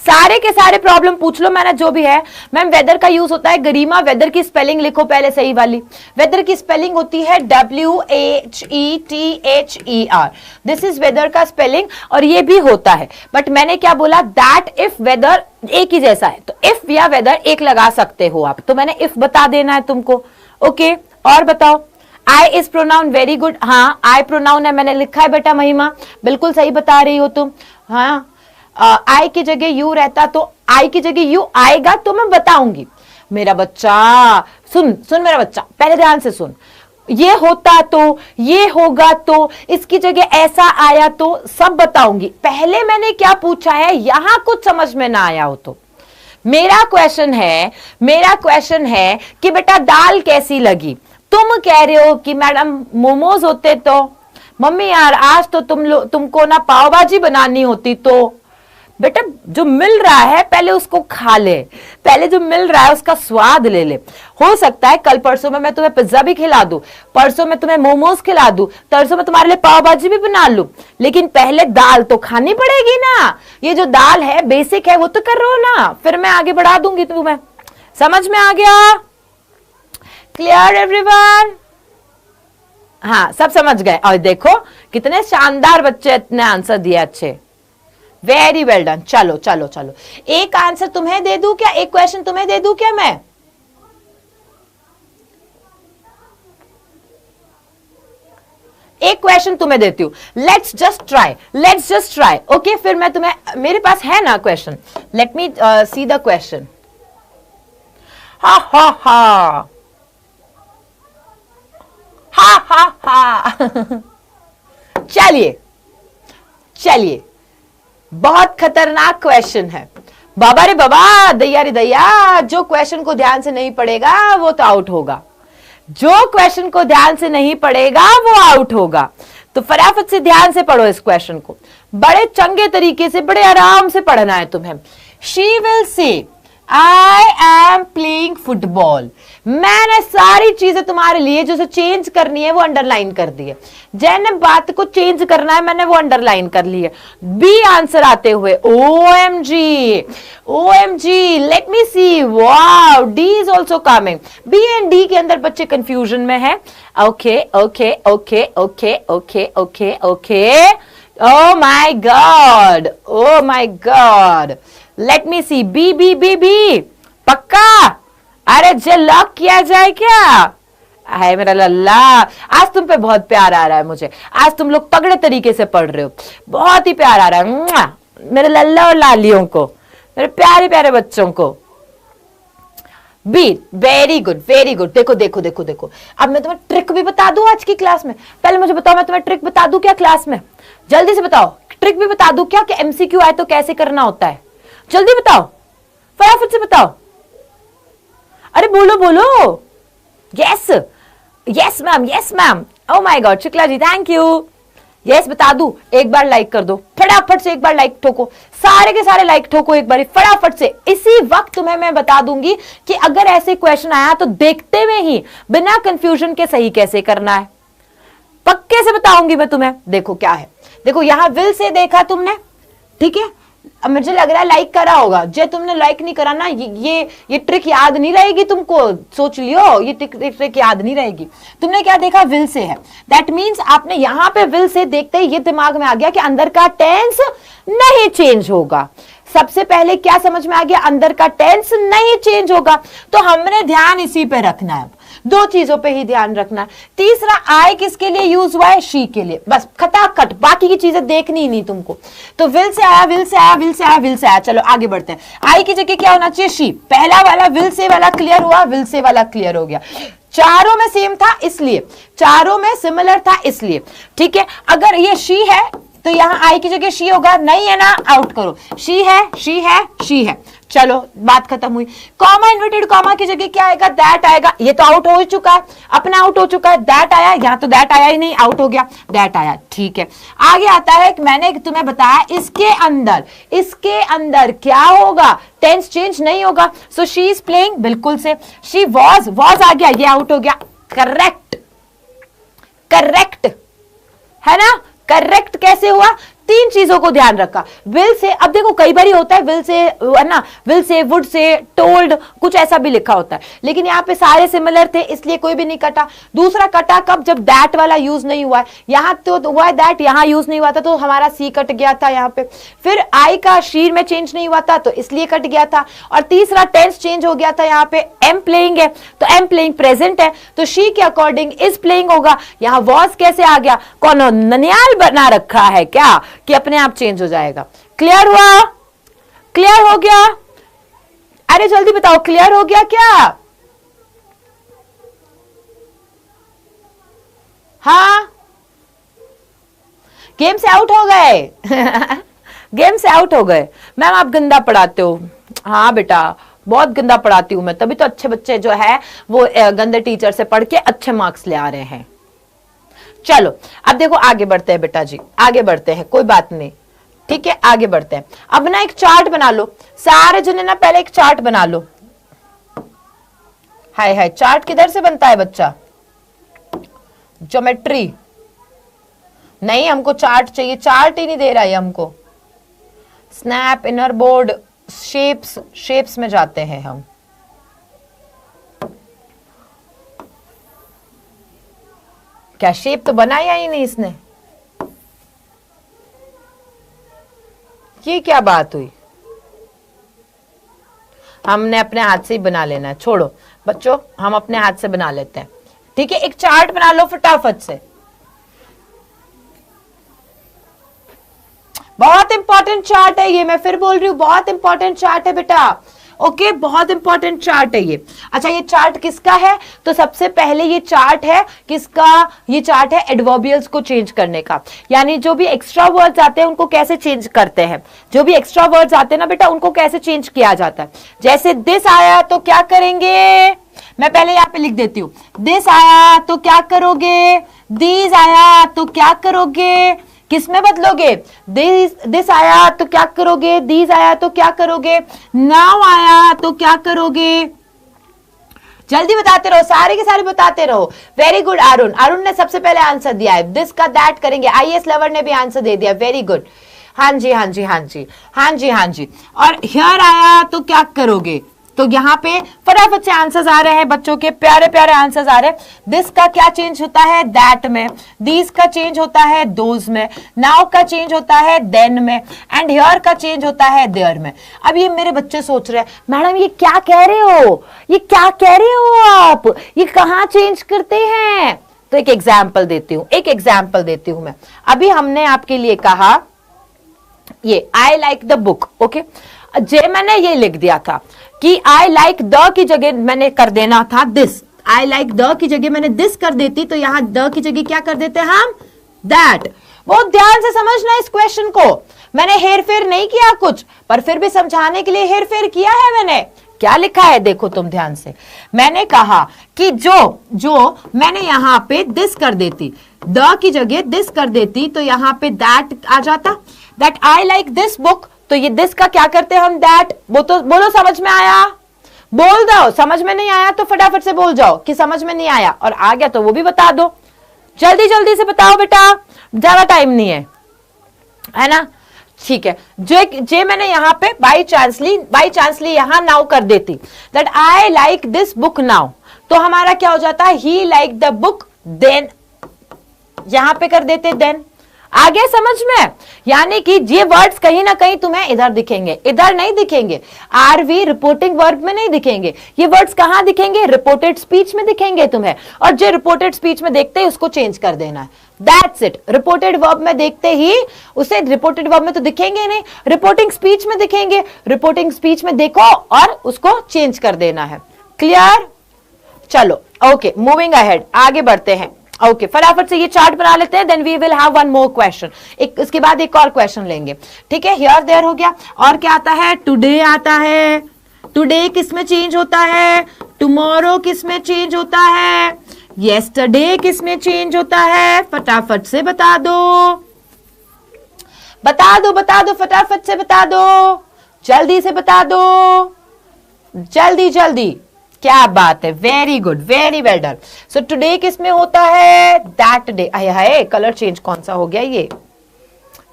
सारे के सारे प्रॉब्लम पूछ लो। मैंने जो भी है, मैम वेदर का यूज होता है, गरिमा वेदर की स्पेलिंग लिखो पहले सही वाली। वेदर की स्पेलिंग होती है WATHER, दिस इज वेदर का स्पेलिंग, और ये भी होता है, बट मैंने क्या बोला, दैट इफ वेदर एक ही जैसा है तो इफ या वेदर एक लगा सकते हो आप, तो मैंने इफ बता देना है तुमको। ओके, और बताओ। I is pronoun, very good, हाँ आई प्रोनाउन है, मैंने लिखा है बेटा महिमा, बिल्कुल सही बता रही हो तुम। हाँ, आई की जगह यू रहता तो आई की जगह यू आएगा तो मैं बताऊंगी। मेरा बच्चा सुन सुन, मेरा बच्चा पहले ध्यान से सुन, ये होता तो, ये होगा तो, इसकी जगह ऐसा आया तो, सब बताऊंगी। पहले मैंने क्या पूछा है, यहां कुछ समझ में ना आया हो तो मेरा क्वेश्चन है कि बेटा दाल कैसी लगी। तुम कह रहे हो कि मैडम मोमोज होते तो, मम्मी यार आज तो तुमको ना पाव भाजी बनानी होती तो। बेटा जो मिल रहा है पहले उसको खा ले, पहले जो मिल रहा है उसका स्वाद ले ले। हो सकता है कल परसों में मैं तुम्हें पिज्जा भी खिला दूं, परसों में तुम्हें मोमोज खिला दूं, तरसों में तुम्हारे लिए पाव भाजी भी बना लूं, लेकिन पहले दाल तो खानी पड़ेगी ना। ये जो दाल है बेसिक है वो तो कर रहे हो ना, फिर मैं आगे बढ़ा दूंगी तुम्हें। समझ में आ गया? Clear everyone? हाँ सब समझ गए। और देखो कितने शानदार बच्चे ने आंसर दिया, अच्छे, वेरी वेल डन। चलो चलो चलो, एक आंसर तुम्हें दे दूं क्या, एक क्वेश्चन तुम्हें दे दूं क्या मैं? एक क्वेश्चन तुम्हें देती हूं, लेट्स जस्ट ट्राई। ओके, फिर मैं तुम्हें, मेरे पास है ना question, late me see the question. हा हा हा हा हा हा चलिए चलिए, बहुत खतरनाक क्वेश्चन है बाबा रे बाबा, दैया रे दैया। जो क्वेश्चन को ध्यान से नहीं पढ़ेगा वो तो आउट होगा, जो क्वेश्चन को ध्यान से नहीं पढ़ेगा वो आउट होगा। तो फटाफट से ध्यान से पढ़ो इस क्वेश्चन को, बड़े चंगे तरीके से, बड़े आराम से पढ़ना है तुम्हें। She will say I am playing football. मैंने सारी चीजें तुम्हारे लिए जो चेंज करनी है वो अंडरलाइन कर दी है, जैने बात को चेंज करना है मैंने वो अंडरलाइन कर ली है। बी आंसर आते हुए OMG, let me see, wow, D is also coming. B and D के अंदर बच्चे कंफ्यूजन में है। Okay okay okay okay okay okay okay, oh my god, let me see, B B B B, पक्का? अरे जे लॉक किया जाए क्या? है मेरा लल्ला, आज तुम पे बहुत प्यार आ रहा है मुझे, आज तुम लोग तगड़े तरीके से पढ़ रहे हो, बहुत ही प्यार आ रहा है मेरे लल्ला और लालियों को, मेरे प्यारे प्यारे बच्चों को। B, very good very good. देखो देखो देखो देखो, अब मैं तुम्हें ट्रिक भी बता दूं आज की क्लास में। पहले मुझे बताओ, मैं तुम्हें ट्रिक बता दूं क्या क्लास में? जल्दी से बताओ, ट्रिक भी बता दूं क्या कि MCQ आए तो कैसे करना होता है? जल्दी बताओ, फटाफट से बताओ। अरे बोलो बोलो, yes yes ma'am, yes ma'am, oh my god, Shukla ji thank you. Yes बता दूं, एक बार लाइक कर दो, फटाफट से एक बार लाइक ठोको, सारे के सारे लाइक ठोको एक बार फटाफट से। इसी वक्त तुम्हें मैं बता दूंगी कि अगर ऐसे क्वेश्चन आया तो देखते में ही बिना कंफ्यूजन के सही कैसे करना है। पक्के से बताऊंगी मैं तुम्हें। देखो क्या है, देखो यहां विल से देखा तुमने, ठीक है, अब मुझे लग रहा है लाइक करा होगा। जो तुमने लाइक नहीं करा ना, ये ट्रिक याद नहीं रहेगी तुमको, सोच लियो ये ट्रिक याद नहीं रहेगी। तुमने क्या देखा, विल से है, दैट मींस आपने यहां पे विल से देखते ही ये दिमाग में आ गया कि अंदर का टेंस नहीं चेंज होगा। सबसे पहले क्या समझ में आ गया, अंदर का टेंस नहीं चेंज होगा। तो हमने ध्यान इसी पे रखना है, दो चीजों पे ही ध्यान रखना है। तीसरा, आई किसके लिए यूज हुआ है, शी के लिए, बस खटाखट, बाकी की चीजें देखनी ही नहीं तुमको। तो विल से आया, विल से आया, विल से आया, विल से आया। चलो आगे बढ़ते हैं। आई की जगह क्या होना चाहिए, शी। पहला वाला विल से वाला क्लियर हुआ, विल से वाला क्लियर हो गया। चारों में सेम था इसलिए, चारों में सिमिलर था इसलिए, ठीक है। अगर ये शी है तो यहां आई की जगह शी होगा, नहीं है ना, आउट करो। शी है, शी है, शी है, चलो बात खत्म हुई। कॉमा, इन्वर्टेड कॉमा की जगह क्या आएगा, दैट आएगा। ये तो आउट हो चुका है, अपना आउट हो चुका है। दैट आया, यहां तो दैट आया ही नहीं, आउट हो गया, दैट आया, ठीक है। आगे आता है, मैंने तुम्हें बताया इसके अंदर क्या होगा, टेंस चेंज नहीं होगा। सो शी इज प्लेइंग, बिल्कुल से। शी वॉज आ गया, ये आउट हो गया, करेक्ट, करेक्ट है ना। करेक्ट कैसे हुआ, तीन चीजों को ध्यान रखा। विल से, अब देखो कई बार होता है विल से, है ना, will say, would say, told, कुछ ऐसा भी लिखा होता है, लेकिन यहाँ पे सारे सिमिलर थे इसलिए कोई भी नहीं कटा। दूसरा कटा कब, जब दैट वाला यूज नहीं हुआ है। यहाँ तो हुआ है दैट, यहाँ यूज नहीं हुआ था तो हमारा सी कट गया था यहाँ पे। फिर आई का शी में चेंज नहीं हुआ था तो इसलिए कट गया था। और तीसरा, टेंस चेंज हो गया था, यहाँ पे एम प्लेइंग है तो एम प्लेइंग प्रेजेंट है तो शी के अकॉर्डिंग इज प्लेइंग होगा। यहाँ वॉज कैसे आ गया, कौन ननियाल बना रखा है क्या कि अपने आप चेंज हो जाएगा। क्लियर हुआ, क्लियर हो गया, अरे जल्दी बताओ क्लियर हो गया क्या। हाँ, गेम से आउट हो गए गेम से आउट हो गए। मैम आप गंदा पढ़ाते हो। हाँ बेटा, बहुत गंदा पढ़ाती हूं मैं, तभी तो अच्छे बच्चे जो है वो गंदे टीचर से पढ़ के अच्छे मार्क्स ले आ रहे हैं। चलो अब देखो आगे बढ़ते हैं बेटा जी, आगे बढ़ते हैं, कोई बात नहीं, ठीक है, आगे बढ़ते हैं। अब ना एक चार्ट बना लो सारे जने ना, पहले एक चार्ट बना लो। हाय हाय, चार्ट किधर से बनता है बच्चा, ज्योमेट्री नहीं, हमको चार्ट चाहिए, चार्ट ही नहीं दे रहा है हमको। स्नैप, इनर बोर्ड, शेप्स में जाते हैं हम। क्या शेप तो बनाया ही नहीं इसने, ये क्या बात हुई। हमने अपने हाथ से ही बना लेना है, छोड़ो बच्चों, हम अपने हाथ से बना लेते हैं, ठीक है। एक चार्ट बना लो फटाफट से, बहुत इंपॉर्टेंट चार्ट है ये, मैं फिर बोल रही हूं बहुत इंपॉर्टेंट चार्ट है बेटा, ओके, बहुत इंपॉर्टेंट चार्ट है ये। अच्छा, ये चार्ट किसका है, तो सबसे पहले ये चार्ट है किसका, ये चार्ट है एडवर्बियल्स को चेंज करने का, यानी जो भी एक्स्ट्रा वर्ड्स आते हैं उनको कैसे चेंज करते हैं, जो भी एक्स्ट्रा वर्ड्स आते हैं ना बेटा उनको कैसे चेंज किया जाता है। जैसे दिस आया तो क्या करेंगे, मैं पहले यहाँ पे लिख देती हूँ, दिस आया तो क्या करोगे, दीज आया तो क्या करोगे, किसमें बदलोगे, दिस आया तो क्या करोगे, दीज आया तो क्या करोगे, नाउ आया तो क्या करोगे। जल्दी बताते रहो, सारे के सारे बताते रहो। वेरी गुड अरुण, अरुण ने सबसे पहले आंसर दिया है, दिस का दैट करेंगे। आईएएस लवर ने भी आंसर दे दिया, वेरी गुड। हाँ जी, हाँ जी, हाँ जी, हाँ जी, हाँ जी। और हियर आया तो क्या करोगे, तो यहाँ पे फटाफट से आंसर्स आ रहे हैं बच्चों के, प्यारे प्यारे आंसर्स आ रहे हैं। दिस का क्या चेंज होता है, दैट में, दीज का चेंज होता है दोज में, नाउ का चेंज होता है देन में, एंड हियर का चेंज होता है देयर में। अब ये मेरे बच्चे सोच रहे हैं मैडम ये क्या कह रहे हो, ये क्या कह रहे हो आप, ये कहाँ चेंज करते हैं। तो एक एग्जाम्पल देती हूँ, एक एग्जाम्पल देती हूँ मैं। अभी हमने आपके लिए कहा ये I like the book, okay, जे मैंने ये लिख दिया था कि आई लाइक द की जगह मैंने कर देना था this, I like the key जगह मैंने दिस कर देती तो यहां द की जगह क्या कर देते हम, दैट। बहुत ध्यान से समझना इस क्वेश्चन को, मैंने हेर फेर नहीं किया कुछ, पर फिर भी समझाने के लिए हेर फेर किया है मैंने। क्या लिखा है देखो तुम ध्यान से, मैंने कहा कि जो मैंने यहां पे दिस कर देती, द की जगह दिस कर देती तो यहां पे दैट आ जाता, that I like this book, तो ये दिस का क्या करते हैं हम, दैट। वो तो बोलो समझ में आया, बोल दो, समझ में नहीं आया तो फटाफट से बोल जाओ कि समझ में नहीं आया, और आ गया तो वो भी बता दो, जल्दी जल्दी से बताओ बेटा, ज्यादा टाइम नहीं है ना, ठीक है। जे मैंने यहां पे बाई चांसली यहां नाउ कर देती, that I like this book now, तो हमारा क्या हो जाता है, ही लाइक द बुक देन, यहां पे कर देते देन। आगे समझ में, यानी कि ये वर्ड्स कहीं ना कहीं तुम्हें इधर दिखेंगे, इधर नहीं दिखेंगे, आरवी रिपोर्टिंग वर्ब में नहीं दिखेंगे, ये वर्ड्स कहां दिखेंगे, रिपोर्टेड स्पीच में दिखेंगे तुम्हें, और जो रिपोर्टेड स्पीच में देखते ही उसको चेंज कर देना है, दैट्स इट। रिपोर्टेड वर्ब में देखते ही उसे, रिपोर्टेड वर्ब में तो दिखेंगे नहीं, रिपोर्टिंग स्पीच में दिखेंगे, रिपोर्टिंग स्पीच में देखो और उसको चेंज कर देना है। क्लियर, चलो ओके, मूविंग अहेड, आगे बढ़ते हैं। ओके, फटाफट से ये चार्ट बना लेते हैं, then we will have one more question, एक इसके बाद एक और क्वेश्चन लेंगे, ठीक है। हियर देयर हो गया, और क्या आता है, टुडे आता है, टुडे किस में चेंज होता है, टुमारो किस में चेंज होता है, येस्टरडे किस में चेंज होता है, फटाफट से बता दो, बता दो, बता दो, फटाफट से बता दो, जल्दी से बता दो, जल्दी जल्दी, क्या बात है, very good, very well done. So today किस में होता है, दैट डे, आए हाय कलर चेंज कौन सा हो गया ये,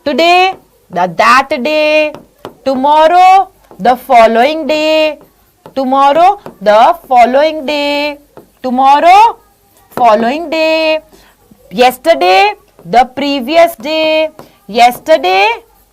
today the that day, tomorrow the following day, tomorrow the following day, tomorrow following day, yesterday the previous day, yesterday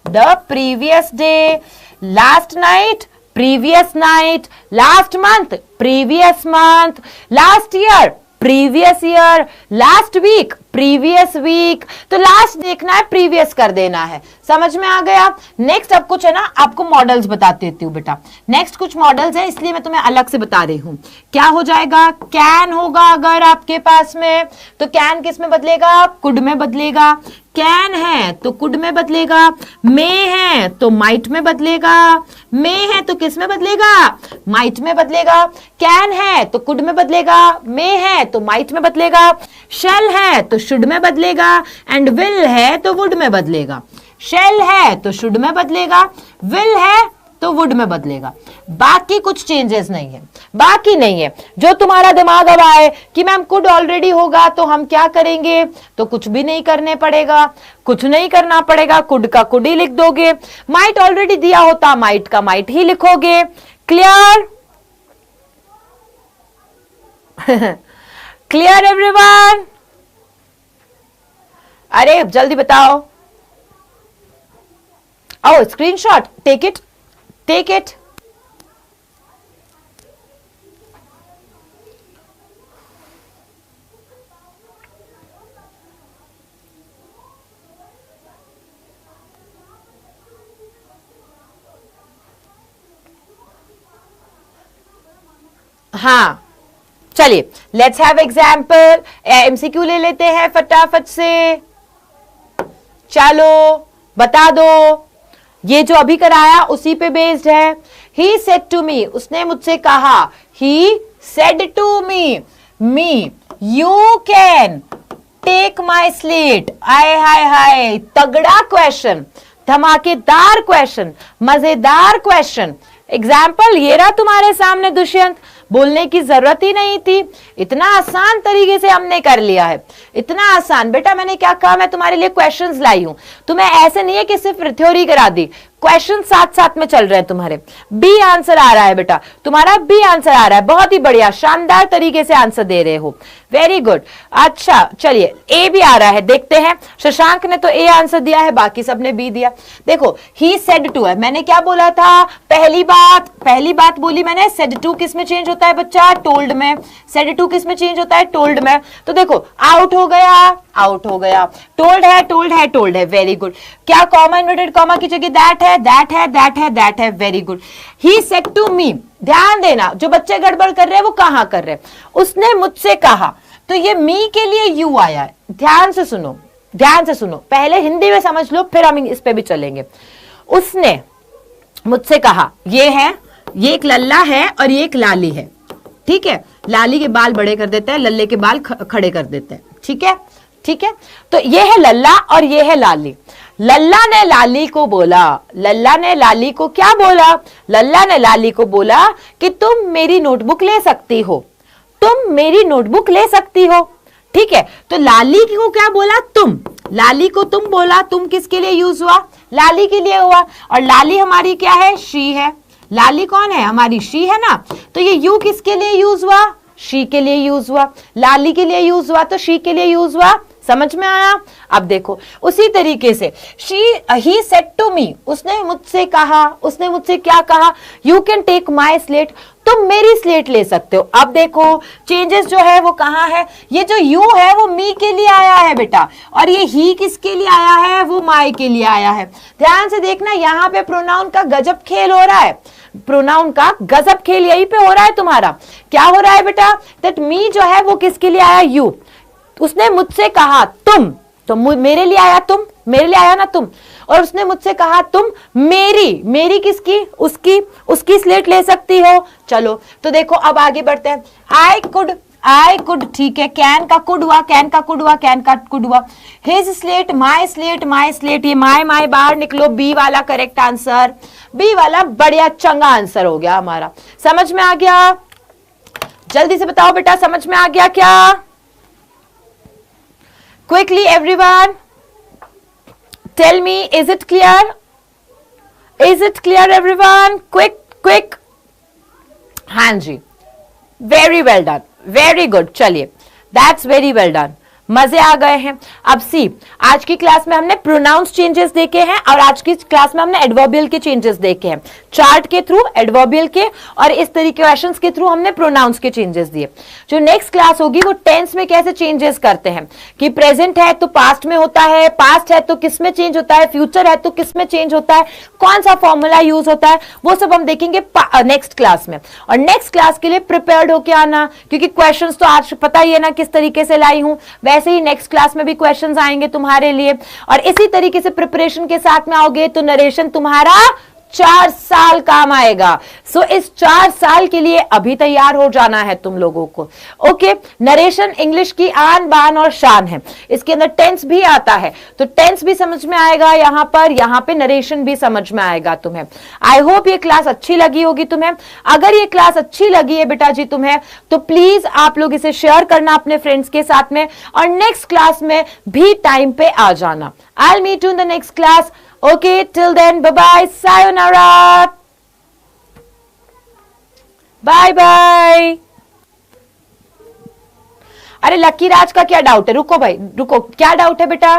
the previous day, last night previous night, last month previous month, last year previous year, last week previous week, तो last देखना है, previous कर देना है, समझ में आ गया। Next अब कुछ है ना, आपको मॉडल्स बता देती हूँ बेटा, नेक्स्ट कुछ मॉडल्स हैं इसलिए मैं तुम्हें अलग से बता रही हूँ। क्या हो जाएगा, कैन होगा अगर आपके पास में, तो कैन किस में बदलेगा, कुड में बदलेगा, कैन है तो कुड में बदलेगा, मे है तो माइट में बदलेगा, मे है तो किस में बदलेगा, माइट में बदलेगा, कैन है तो कुड में बदलेगा, मे है तो माइट में बदलेगा, शेल है तो शुड में बदलेगा, एंड विल है तो वुड में बदलेगा। शेल है तो शुड में बदलेगा, विल है तो वुड में बदलेगा, बाकी कुछ चेंजेस नहीं है, बाकी नहीं है। जो तुम्हारा दिमाग अब आए कि मैम कुड ऑलरेडी होगा तो हम क्या करेंगे, तो कुछ भी नहीं करने पड़ेगा, कुछ नहीं करना पड़ेगा, कुड का कुड ही लिख दोगे, माइट ऑलरेडी दिया होता माइट का माइट ही लिखोगे। क्लियर, क्लियर एवरीवन, अरे जल्दी बताओ, ओ screenshot, take it, take it. हाँ चलिए, लेट्स हैव एग्जाम्पल, एमसीक्यू ले लेते हैं फटाफट से, चलो बता दो, ये जो अभी कराया उसी पे बेस्ड है। ही सेड टू मी, उसने मुझसे कहा, he said to me, me you can take my slate. आय हाय हाय, तगड़ा क्वेश्चन, धमाकेदार क्वेश्चन, मजेदार क्वेश्चन। एग्जाम्पल ये रहा तुम्हारे सामने दुष्यंत, बोलने की जरूरत ही नहीं थी, इतना आसान तरीके से हमने कर लिया है, इतना आसान। बेटा मैंने क्या कहा, मैं तुम्हारे लिए क्वेश्चंस लाई हूं, तुम्हें ऐसे नहीं है कि सिर्फ थ्योरी करा दी, क्वेश्चन साथ साथ में चल रहे हैं तुम्हारे। बी आंसर आ रहा है बेटा, तुम्हारा बी आंसर आ रहा है, बहुत ही बढ़िया, शानदार तरीके से आंसर दे रहे हो, वेरी गुड। अच्छा चलिए, ए भी आ रहा है, देखते हैं। शशांक ने तो ए आंसर दिया है, बाकी सबने बी दिया। देखो ही सेड टू है, मैंने क्या बोला था, पहली बात बोली मैंने, सेड टू किस में चेंज होता है बच्चा, टोल्ड में। सेड टू किस में चेंज होता है, टोल्ड में। तो देखो आउट हो गया, आउट हो गया, टोल्ड है, टोल्ड है, टोल्ड है, वेरी गुड। क्या कॉमा, इन्वर्टेड कॉमा की जगह दैट है, दैट है, दैट है, दैट है, very good. He said to me, ध्यान देना, जो बच्चे गड़बड़ कर रहे हैं वो कहां कर रहे हैं, उसने मुझसे कहा, तो ये मी के लिए यू आया है। ध्यान से सुनो, ध्यान से सुनो, पहले हिंदी में समझ लो, फिर हम इस पे भी चलेंगे। उसने मुझसे कहा, ये है, ये एक लल्ला है और ये एक लाली है, ठीक है। लाली के बाल बड़े कर देते हैं, लल्ले के बाल खड़े कर देते हैं, ठीक है, ठीक है। तो ये है लल्ला और ये है लाली। लल्ला ने लाली को बोला, लल्ला ने लाली को क्या बोला, लल्ला ने लाली को बोला कि तुम मेरी नोटबुक ले सकती हो, तुम मेरी नोटबुक ले सकती हो, ठीक है, तो लाली को क्या बोला, तुम, लाली को तुम बोला, तुम किसके लिए यूज हुआ, लाली के लिए हुआ, और लाली हमारी क्या है, शी है, लाली कौन है, हमारी शी है ना, तो ये यू किसके लिए यूज हुआ, शी के लिए यूज हुआ, लाली के लिए यूज हुआ तो शी के लिए यूज हुआ, समझ में आया। अब देखो उसी तरीके से ही सेड टू मी, उसने मुझसे कहा, उसने मुझसे क्या कहा, you can take my slate, तुम मेरी स्लेट ले सकते हो। अब देखो चेंजेस जो है वो कहाँ है, ये जो यू है वो मी के लिए आया है बेटा, और ये ही किसके लिए आया है, वो माई के लिए आया है। ध्यान से देखना, यहाँ पे प्रोनाउन का गजब खेल हो रहा है, प्रोनाउन का गजब खेल यहीं पे हो रहा है तुम्हारा। क्या हो रहा है बेटा, दैट मी जो है वो किसके लिए आया, यू, उसने मुझसे कहा तुम, तो मेरे लिए आया तुम, मेरे लिए आया ना तुम, और उसने मुझसे कहा तुम मेरी, मेरी किसकी, उसकी, उसकी स्लेट ले सकती हो। चलो तो देखो अब आगे बढ़ते हैं, आई कुड, ठीक है, कैन का कुड हुआ, कैन का कुड हुआ, कैन का कुड हुआ, हिज स्लेट, माई स्लेट, माई स्लेट, ये माई बाहर निकलो, बी वाला करेक्ट आंसर, बी वाला बढ़िया चंगा आंसर हो गया हमारा। समझ में आ गया, जल्दी से बताओ बेटा, समझ में आ गया क्या? Quickly everyone, tell me, is it clear? Is it clear everyone? Quick. हाँ जी, very well done, very good, चलिए, that's very well done, मजे आ गए हैं। अब सी, आज की क्लास में हमने प्रोनाउंस चेंजेस देखे हैं और आज की क्लास में हमने एडवर्बियल के चेंजेस देखे हैं, चार्ट के थ्रू, एडवर्बियल के, और इस तरीके क्वेश्चंस के थ्रू हमने प्रोनाउंस के चेंजेस दिए। जो नेक्स्ट क्लास होगी वो टेंस में कैसे चेंजेस करते हैं, कि प्रेजेंट है तो पास्ट में होता है, पास्ट है तो किस में चेंज होता है, फ्यूचर है तो किस में चेंज होता है, कौन सा फॉर्मूला यूज होता है, वो सब हम देखेंगे नेक्स्ट क्लास में। और नेक्स्ट क्लास के लिए प्रिपेयर्ड होके आना, क्योंकि क्वेश्चंस तो आज पता ही है ना किस तरीके से लाई हूं, वैसे ही नेक्स्ट क्लास में भी क्वेश्चंस आएंगे तुम्हारे लिए, और इसी तरीके से प्रिपरेशन के साथ में आओगे तो नरेशन तुम्हारा 4 साल काम आएगा। सो इस 4 साल के लिए अभी तैयार हो जाना है तुम लोगों को। ओके, नरेशन इंग्लिश की आन बान और शान है, इसके अंदर टेंस भी आता है, तो टेंस भी समझ में आएगा, यहाँ पे नरेशन भी समझ में आएगा तुम्हें। आई होप ये क्लास अच्छी लगी होगी तुम्हें। अगर ये क्लास अच्छी लगी है बेटा जी तुम्हें, तो प्लीज आप लोग इसे शेयर करना अपने फ्रेंड्स के साथ में, और नेक्स्ट क्लास में भी टाइम पे आ जाना। I will meet you in the next class. Okay, till then, bye-bye, sayonara, bye-bye। अरे लकी राज का क्या डाउट है, रुको भाई रुको, क्या डाउट है बेटा,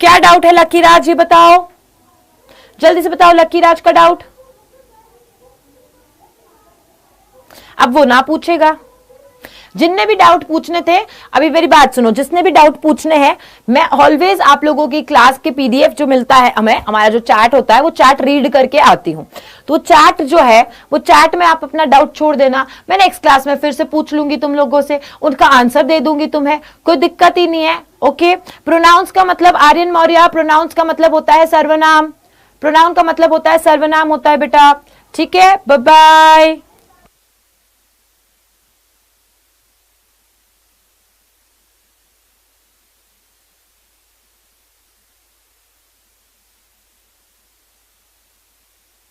क्या डाउट है लकी राज, ये बताओ, जल्दी से बताओ लकी राज का डाउट। अब वो ना पूछेगा, जिनने भी डाउट पूछने थे, अभी मेरी बात सुनो, जिसने भी डाउट पूछने हैं, मैं ऑलवेज आप लोगों की क्लास के पीडीएफ जो मिलता है हमें, हमारा जो चैट होता है वो चैट रीड करके आती हूँ, तो चैट जो है वो चैट में आप अपना डाउट छोड़ देना, मैं नेक्स्ट क्लास में फिर से पूछ लूंगी तुम लोगों से, उनका आंसर दे दूंगी तुम्हें, कोई दिक्कत ही नहीं है। ओके, प्रोनाउंस का मतलब, आर्यन मौर्य, प्रोनाउंस का मतलब होता है सर्वनाम, प्रोनाउन का मतलब होता है सर्वनाम होता है बेटा, ठीक है, बाय बाय।